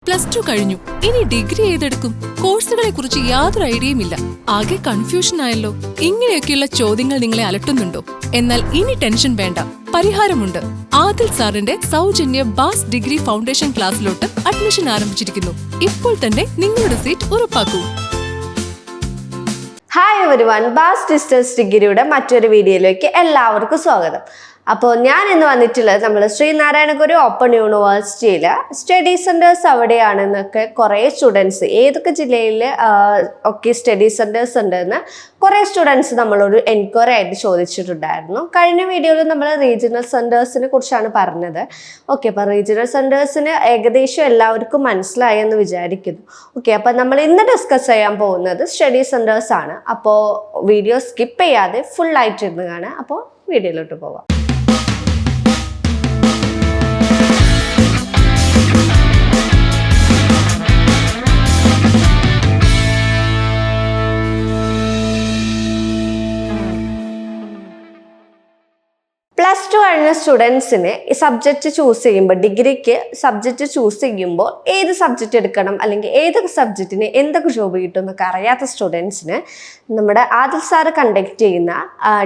+2 കഴിഞ്ഞു. ഇനി ഡിഗ്രി ഏതെടുക്കും? കോഴ്സുകളെ കുറിച്ച് യാതൊരു ഐഡിയയുമില്ല. ആകെ കൺഫ്യൂഷൻ ആയല്ലോ. ഇങ്ങനെയൊക്കെയുള്ള ചോദ്യങ്ങൾ നിങ്ങളെ അലട്ടുന്നുണ്ടോ? എന്നാൽ ഇനി ടെൻഷൻ വേണ്ട, പരിഹാരമുണ്ട്. ആദിൽ സാറിന്റെ സൗജന്യ ബാസ് ഡിഗ്രി ഫൗണ്ടേഷൻ ക്ലാസ്സിലോട്ട് അഡ്മിഷൻ ആരംഭിച്ചിരിക്കുന്നു. ഇപ്പോൾ തന്നെ നിങ്ങളുടെ സീറ്റ് ഉറപ്പാക്കൂ. ഹായ് എവരിവൺ, ബാസ് ഡിസ്റ്റൻസ് ഡിഗ്രിയുടെ മറ്റൊരു വീഡിയോയിലേക്ക് എല്ലാവർക്കും സ്വാഗതം. അപ്പോൾ ഞാൻ ഇന്ന് വന്നിട്ടുള്ളത് നമ്മൾ ശ്രീനാരായണ ഗുരു ഓപ്പൺ യൂണിവേഴ്സിറ്റിയിൽ സ്റ്റഡി സെൻറ്റേഴ്സ് എവിടെയാണെന്നൊക്കെ കുറേ സ്റ്റുഡൻസ് ഏതൊക്കെ ജില്ലയിൽ ഒക്കെ സ്റ്റഡി സെൻറ്റേഴ്സ് ഉണ്ടെന്ന് കുറേ സ്റ്റുഡൻസ് നമ്മളൊരു എൻക്വയറി ആയിട്ട് ചോദിച്ചിട്ടുണ്ടായിരുന്നു. കഴിഞ്ഞ വീഡിയോയിൽ നമ്മൾ റീജിയണൽ സെൻറ്റേഴ്സിനെ കുറിച്ചാണ് പറഞ്ഞത്. ഓക്കെ, അപ്പോൾ റീജിയണൽ സെൻറ്റേഴ്സിന് ഏകദേശം എല്ലാവർക്കും മനസ്സിലായി എന്ന് വിചാരിക്കുന്നു. ഓക്കെ, അപ്പോൾ നമ്മൾ ഇന്ന് ഡിസ്കസ് ചെയ്യാൻ പോകുന്നത് സ്റ്റഡി സെൻറ്റേഴ്സ് ആണ്. അപ്പോൾ വീഡിയോ സ്കിപ്പ് ചെയ്യാതെ ഫുള്ളായിട്ടിരുന്ന് കാണാം. അപ്പോൾ വീഡിയോയിലോട്ട് പോവാം. +2 കഴിഞ്ഞ സ്റ്റുഡൻസിന് ഈ സബ്ജക്റ്റ് ചൂസ് ചെയ്യുമ്പോൾ, ഡിഗ്രിക്ക് സബ്ജക്റ്റ് ചൂസ് ചെയ്യുമ്പോൾ ഏത് സബ്ജക്റ്റ് എടുക്കണം അല്ലെങ്കിൽ ഏതൊക്കെ സബ്ജക്റ്റിന് എന്തൊക്കെ ജോബ് കിട്ടും എന്നൊക്കെ അറിയാത്ത സ്റ്റുഡൻസിന് നമ്മുടെ ആദിൽ സാറ് കണ്ടക്ട് ചെയ്യുന്ന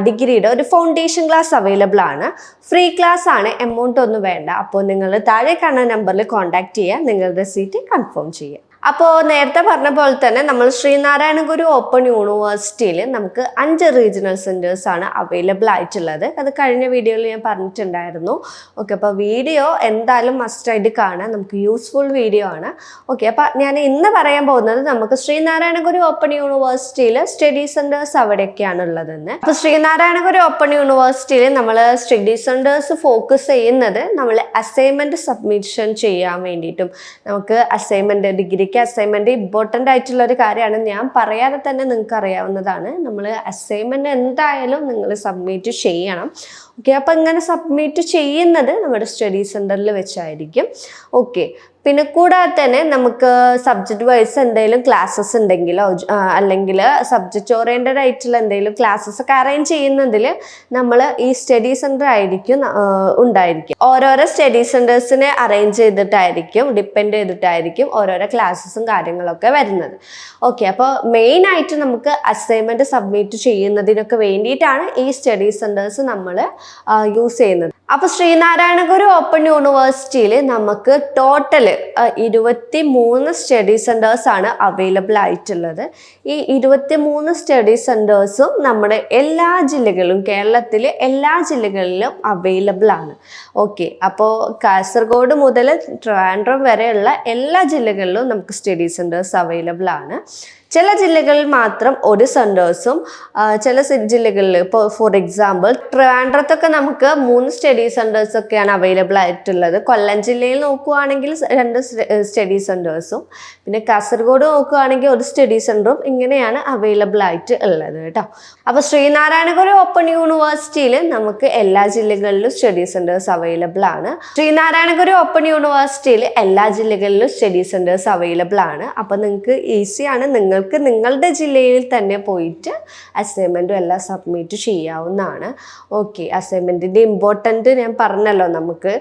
ഡിഗ്രിയുടെ ഒരു ഫൗണ്ടേഷൻ ക്ലാസ് അവൈലബിൾ ആണ്. ഫ്രീ ക്ലാസ് ആണ്, എമൗണ്ട് ഒന്നും വേണ്ട. അപ്പോൾ നിങ്ങൾ താഴെ കാണുന്ന നമ്പറിൽ കോൺടാക്ട് ചെയ്യുക, നിങ്ങളുടെ സീറ്റ് കൺഫേം ചെയ്യുക. അപ്പോൾ നേരത്തെ പറഞ്ഞ പോലെ തന്നെ നമ്മൾ ശ്രീനാരായണ ഗുരു ഓപ്പൺ യൂണിവേഴ്സിറ്റിയിൽ നമുക്ക് 5 റീജിയണൽ സെൻറ്റേഴ്സ് ആണ് അവൈലബിൾ ആയിട്ടുള്ളത്. അത് കഴിഞ്ഞ വീഡിയോയിൽ ഞാൻ പറഞ്ഞിട്ടുണ്ടായിരുന്നു. ഓക്കെ, അപ്പോൾ വീഡിയോ എന്തായാലും മസ്റ്റായിട്ട് കാണാൻ, നമുക്ക് യൂസ്ഫുൾ വീഡിയോ ആണ്. ഓക്കെ, അപ്പോൾ ഞാൻ ഇന്ന് പറയാൻ പോകുന്നത് നമുക്ക് ശ്രീനാരായണ ഗുരു ഓപ്പൺ യൂണിവേഴ്സിറ്റിയിൽ സ്റ്റഡി സെൻറ്റേഴ്സ് അവിടെയൊക്കെയാണ് ഉള്ളതെന്ന്. അപ്പോൾ ശ്രീനാരായണ ഗുരു ഓപ്പൺ യൂണിവേഴ്സിറ്റിയിൽ നമ്മൾ സ്റ്റഡി സെൻറ്റേഴ്സ് ഫോക്കസ് ചെയ്യുന്നത് നമ്മൾ അസൈൻമെൻറ്റ് സബ്മിഷൻ ചെയ്യാൻ വേണ്ടിയിട്ടും, നമുക്ക് അസൈൻമെൻറ്റ് ഡിഗ്രി അസൈൻമെന്റ് ഇമ്പോർട്ടൻ്റ് ആയിട്ടുള്ള ഒരു കാര്യമാണ്. ഞാൻ പറയാതെ തന്നെ നിങ്ങൾക്ക് അറിയാവുന്നതാണ്. നമ്മൾ അസൈൻമെന്റ് എന്തായാലും നിങ്ങൾ സബ്മിറ്റ് ചെയ്യണം. ഓക്കെ, അപ്പം ഇങ്ങനെ സബ്മിറ്റ് ചെയ്യുന്നത് നമ്മുടെ സ്റ്റഡി സെൻറ്ററിൽ വെച്ചായിരിക്കും. ഓക്കെ, പിന്നെ കൂടാതെ തന്നെ നമുക്ക് സബ്ജക്റ്റ് വൈസ് എന്തെങ്കിലും ക്ലാസ്സസ് ഉണ്ടെങ്കിലോ അല്ലെങ്കിൽ സബ്ജക്റ്റ് ഓറിയൻറ്റഡ് ആയിട്ടുള്ള എന്തെങ്കിലും ക്ലാസ്സസ് ഒക്കെ അറേഞ്ച് ചെയ്യുന്നതിൽ നമ്മൾ ഈ സ്റ്റഡി സെൻറ്റർ ആയിരിക്കും ഉണ്ടായിരിക്കും. ഓരോരോ സ്റ്റഡി സെൻറ്റേഴ്സിനെ അറേഞ്ച് ചെയ്തിട്ടായിരിക്കും, ഡിപ്പെൻഡ് ചെയ്തിട്ടായിരിക്കും ഓരോരോ ക്ലാസ്സസും കാര്യങ്ങളൊക്കെ വരുന്നത്. ഓക്കെ, അപ്പോൾ മെയിനായിട്ട് നമുക്ക് അസൈൻമെൻറ്റ് സബ്മിറ്റ് ചെയ്യുന്നതിനൊക്കെ വേണ്ടിയിട്ടാണ് ഈ സ്റ്റഡി സെൻറ്റേഴ്സ് നമ്മൾ യൂസ് ചെയ്യുന്നത്. അപ്പോൾ ശ്രീനാരായണ ഗുരു ഓപ്പൺ യൂണിവേഴ്സിറ്റിയിൽ നമുക്ക് ടോട്ടൽ 23 സ്റ്റഡി സെൻറ്റേഴ്സ് ആണ് അവൈലബിൾ ആയിട്ടുള്ളത്. ഈ 23 സ്റ്റഡി സെൻറ്റേഴ്സും നമ്മുടെ എല്ലാ ജില്ലകളിലും, കേരളത്തിലെ എല്ലാ ജില്ലകളിലും അവൈലബിൾ ആണ്. ഓക്കെ, അപ്പോൾ കാസർഗോഡ് മുതൽ ട്രിവാൻഡ്രം വരെയുള്ള എല്ലാ ജില്ലകളിലും നമുക്ക് സ്റ്റഡി സെൻറ്റേഴ്സ് അവൈലബിൾ ആണ്. ചില ജില്ലകളിൽ മാത്രം ഒരു സെൻറ്റേഴ്സും, ചില ജില്ലകളിൽ ഇപ്പോൾ ഫോർ എക്സാമ്പിൾ ട്രിവാൻഡ്രത്തൊക്കെ നമുക്ക് 3 സ്റ്റഡി സെൻറ്റേഴ്സ് ഒക്കെയാണ് അവൈലബിൾ ആയിട്ടുള്ളത്. കൊല്ലം ജില്ലയിൽ നോക്കുകയാണെങ്കിൽ 2 സ്റ്റഡി സെൻറ്റേഴ്സും, പിന്നെ കാസർഗോഡ് നോക്കുകയാണെങ്കിൽ ഒരു സ്റ്റഡി സെൻറ്ററും, ഇങ്ങനെയാണ് അവൈലബിൾ ആയിട്ട് ഉള്ളത് കേട്ടോ. അപ്പോൾ ശ്രീനാരായണ ഗുരു ഓപ്പൺ യൂണിവേഴ്സിറ്റിയിൽ നമുക്ക് എല്ലാ ജില്ലകളിലും സ്റ്റഡി സെൻറ്റേഴ്സ് അവൈലബിൾ ആണ്. ശ്രീനാരായണ ഗുരു ഓപ്പൺ യൂണിവേഴ്സിറ്റിയിൽ എല്ലാ ജില്ലകളിലും സ്റ്റഡി സെൻറ്റേഴ്സ് അവൈലബിൾ ആണ്. അപ്പോൾ നിങ്ങൾക്ക് ഈസിയാണ്, നിങ്ങൾക്ക് നിങ്ങളുടെ ജില്ലയിൽ തന്നെ പോയിട്ട് അസൈൻമെൻറ്റും എല്ലാം സബ്മിറ്റ് ചെയ്യാവുന്നതാണ്. ഓക്കെ, അസൈൻമെൻറ്റിൻ്റെ ഇമ്പോർട്ടൻ്റ് ഞാൻ പറഞ്ഞല്ലോ, നമുക്ക്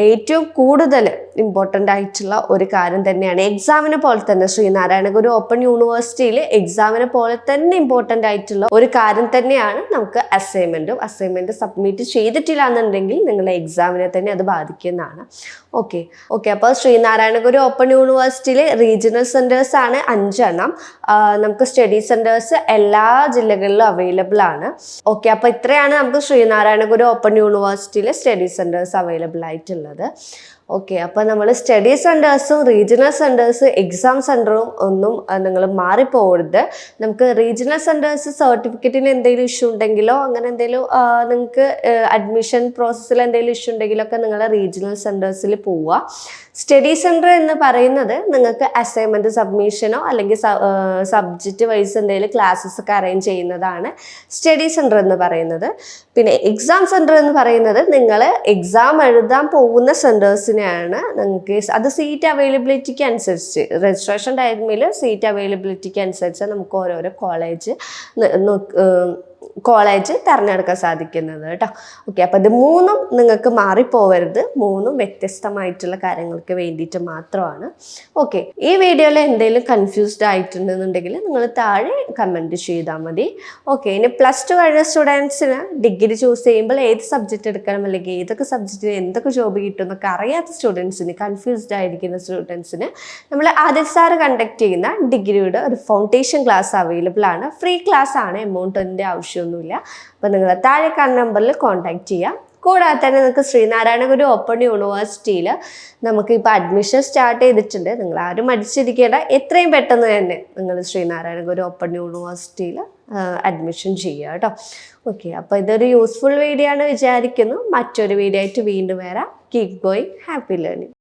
ഏറ്റവും കൂടുതൽ ഇമ്പോർട്ടൻ്റ് ആയിട്ടുള്ള ഒരു കാര്യം തന്നെയാണ്. എക്സാമിനെ പോലെ തന്നെ ശ്രീനാരായണ ഗുരു ഓപ്പൺ യൂണിവേഴ്സിറ്റിയിൽ എക്സാമിനെ പോലെ തന്നെ ഇമ്പോർട്ടൻ്റ് ആയിട്ടുള്ള ഒരു കാര്യം തന്നെയാണ് നമുക്ക് അസൈൻമെൻറ്റും. അസൈൻമെൻറ്റ് സബ്മിറ്റ് ചെയ്തിട്ടില്ല എന്നുണ്ടെങ്കിൽ നിങ്ങളുടെ എക്സാമിനെ തന്നെ അത് ബാധിക്കുന്നതാണ്. ഓക്കെ, അപ്പോൾ ശ്രീനാരായണ ഗുരു ഓപ്പൺ യൂണിവേഴ്സിറ്റിയിലെ റീജിയണൽ സെൻറ്റേഴ്സ് ആണ് 5 എണ്ണം. നമുക്ക് സ്റ്റഡി സെൻറ്റേഴ്സ് എല്ലാ ജില്ലകളിലും അവൈലബിൾ ആണ്. ഓക്കെ, അപ്പോൾ ഇത്രയാണ് നമുക്ക് ശ്രീനാരായണ ഗുരു ഓപ്പൺ യൂണിവേഴ്സിറ്റിയിലെ സ്റ്റഡി സെൻറ്റേഴ്സ് അവൈലബിൾ ആയിട്ടുള്ളത്. ഓക്കെ, അപ്പോൾ നമ്മൾ സ്റ്റഡി സെൻറ്റേഴ്സും റീജിയണൽ സെൻറ്റേഴ്സ് എക്സാം സെൻറ്ററും ഒന്നും നിങ്ങൾ മാറിപ്പോകരുത്. നമുക്ക് റീജിയണൽ സെൻറ്റേഴ്സ് സർട്ടിഫിക്കറ്റിന് എന്തെങ്കിലും ഇഷ്യൂ ഉണ്ടെങ്കിലോ അങ്ങനെ എന്തെങ്കിലും നിങ്ങൾക്ക് അഡ്മിഷൻ പ്രോസസ്സിൽ എന്തെങ്കിലും ഇഷ്യൂ ഉണ്ടെങ്കിലോ ഒക്കെ നിങ്ങൾ റീജിയണൽ സെൻറ്റേഴ്സിൽ പോവുക. സ്റ്റഡി സെൻറ്റർ എന്ന് പറയുന്നത് നിങ്ങൾക്ക് അസൈൻമെൻറ്റ് സബ്മിഷനോ അല്ലെങ്കിൽ സബ്ജക്റ്റ് വൈസ് എന്തെങ്കിലും ക്ലാസ്സസ് ഒക്കെ അറേഞ്ച് ചെയ്യുന്നതാണ് സ്റ്റഡി സെൻറ്റർ എന്ന് പറയുന്നത്. പിന്നെ എക്സാം സെൻറ്റർ എന്ന് പറയുന്നത് നിങ്ങൾ എക്സാം എഴുതാൻ പോകുന്ന സെൻറ്റേഴ്സിനെയാണ്. നിങ്ങൾക്ക് അത് സീറ്റ് അവൈലബിലിറ്റിക്ക് അനുസരിച്ച്, രജിസ്ട്രേഷൻ ടൈമിൽ സീറ്റ് അവൈലബിലിറ്റിക്ക് അനുസരിച്ച് നമുക്ക് ഓരോരോ കോളേജ് കോളേജ് തിരഞ്ഞെടുക്കാൻ സാധിക്കുന്നത് കേട്ടോ. ഓക്കെ, അപ്പോൾ ഇത് മൂന്നും നിങ്ങൾക്ക് മാറിപ്പോവരുത്, മൂന്നും വ്യത്യസ്തമായിട്ടുള്ള കാര്യങ്ങൾക്ക് വേണ്ടിയിട്ട് മാത്രമാണ്. ഓക്കെ, ഈ വീഡിയോയിൽ എന്തെങ്കിലും കൺഫ്യൂസ്ഡ് ആയിട്ടുണ്ടെന്നുണ്ടെങ്കിൽ നിങ്ങൾ താഴെ കമൻറ്റ് ചെയ്താൽ മതി. ഓക്കെ, ഇനി +2 കഴിഞ്ഞ സ്റ്റുഡൻസിന് ഡിഗ്രി ചൂസ് ചെയ്യുമ്പോൾ ഏത് സബ്ജക്റ്റ് എടുക്കണം അല്ലെങ്കിൽ ഏതൊക്കെ സബ്ജക്റ്റിന് എന്തൊക്കെ ജോബ് കിട്ടും എന്നൊക്കെ അറിയാത്ത സ്റ്റുഡൻസിന്, കൺഫ്യൂസ്ഡ് ആയിരിക്കുന്ന സ്റ്റുഡൻസിന് നമ്മൾ ആദിൽ സാർ കണ്ടക്ട് ചെയ്യുന്ന ഡിഗ്രിയുടെ ഒരു ഫൗണ്ടേഷൻ ക്ലാസ് അവൈലബിൾ ആണ്. ഫ്രീ ക്ലാസ് ആണ്, എമൗണ്ടിൻ്റെ ആവശ്യമൊന്നുമില്ല. അപ്പോൾ നിങ്ങൾ താഴെ കാണുന്ന നമ്പറിൽ കോൺടാക്ട് ചെയ്യാം. കൂടാതെ തന്നെ നിങ്ങൾക്ക് ശ്രീനാരായണ ഗുരു ഓപ്പൺ യൂണിവേഴ്സിറ്റിയിൽ നമുക്കിപ്പോൾ അഡ്മിഷൻ സ്റ്റാർട്ട് ചെയ്തിട്ടുണ്ട്. നിങ്ങൾ ആരും മടിച്ചിരിക്കേണ്ട, എത്രയും പെട്ടെന്ന് തന്നെ നിങ്ങൾ ശ്രീനാരായണ ഗുരു ഓപ്പൺ യൂണിവേഴ്സിറ്റിയിൽ അഡ്മിഷൻ ചെയ്യുക കേട്ടോ. ഓക്കെ, അപ്പോൾ ഇതൊരു യൂസ്ഫുൾ വീഡിയോ ആണ് വിചാരിക്കുന്നു. മറ്റൊരു വീഡിയോ ആയിട്ട് വീണ്ടും വരാം. Keep going, happy learning.